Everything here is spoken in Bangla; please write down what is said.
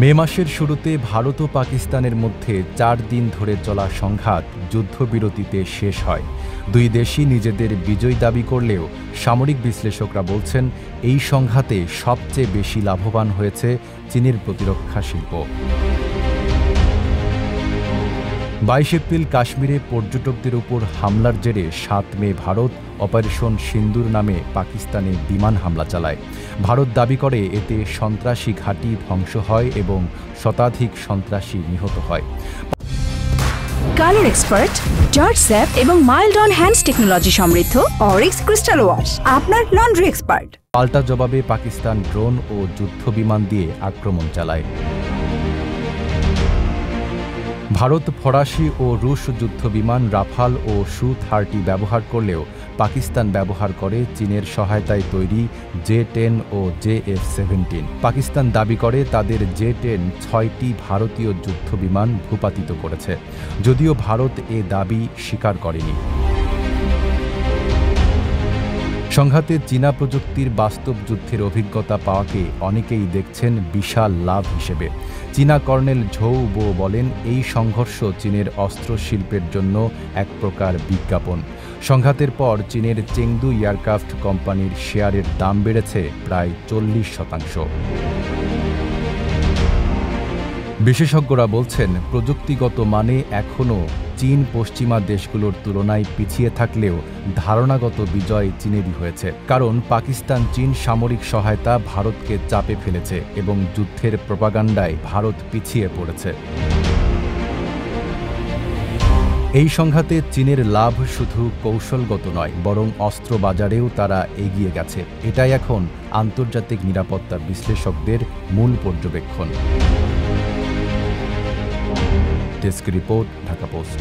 মে মাসের শুরুতে ভারত ও পাকিস্তানের মধ্যে ৪ দিন ধরে চলা সংঘাত যুদ্ধবিরতিতে শেষ হয়। দুই দেশই নিজেদের বিজয় দাবি করলেও সামরিক বিশ্লেষকরা বলছেন, এই সংঘাতে সবচেয়ে বেশি লাভবান হয়েছে চীনের প্রতিরক্ষা শিল্প। ২২ এপ্রিল কাশ্মীরে পর্যটকদের উপর হামলার জেরে ৭ মে ভারত অপারেশন সিন্দুর নামে পাকিস্তানে বিমান হামলা চালায়। ভারত দাবি করে এতে সন্ত্রাসী ঘাঁটি ধ্বংস হয় এবং শতাধিক সন্ত্রাসী নিহত হয়। কালার এক্সপার্ট, জর্জ স্যাপ এবং মাইল্ড অন হ্যান্ডস টেকনোলজি সমৃদ্ধ অরিক্স ক্রিস্টাল ওয়াশ আপনার লন্ড্রি এক্সপার্ট। পাল্টা জবাবে পাকিস্তান ড্রোন ও যুদ্ধবিমান দিয়ে আক্রমণ চালায়। ভারত ফরাসি ও রুশ যুদ্ধবিমান রাফাল ও সু-30 ব্যবহার করলেও পাকিস্তান ব্যবহার করে চীনের সহায়তায় তৈরি জে-10 ও জে-F-17। পাকিস্তান দাবি করে তাদের জে-10 6টি ভারতীয় যুদ্ধবিমান ভূপাতিত করেছে, যদিও ভারত এ দাবি স্বীকার করেনি। সংঘাতে চীনা প্রযুক্তির বাস্তব যুদ্ধের অভিজ্ঞতা পাওয়াকে অনেকেই দেখছেন বিশাল লাভ হিসেবে। চীনা কর্নেল ঝৌ বো বলেন, এই সংঘর্ষ চীনের অস্ত্র শিল্পের জন্য এক প্রকার বিজ্ঞাপন। সংঘাতের পর চীনের চেংদু এয়ারক্রাফট কোম্পানির শেয়ারের দাম বেড়েছে প্রায় 40%। বিশেষজ্ঞরা বলছেন, প্রযুক্তিগত মানে এখনও চীন পশ্চিমা দেশগুলোর তুলনায় পিছিয়ে থাকলেও ধারণাগত বিজয় চীনেরই হয়েছে। কারণ পাকিস্তান চীন সামরিক সহায়তা ভারতকে চাপে ফেলেছে এবং যুদ্ধের প্রপাগান্ডায় ভারত পিছিয়ে পড়েছে। এই সংঘাতে চীনের লাভ শুধু কৌশলগত নয়, বরং অস্ত্র বাজারেও তারা এগিয়ে গেছে। এটাই এখন আন্তর্জাতিক নিরাপত্তা বিশ্লেষকদের মূল পর্যবেক্ষণ। Desk report, Dhaka post.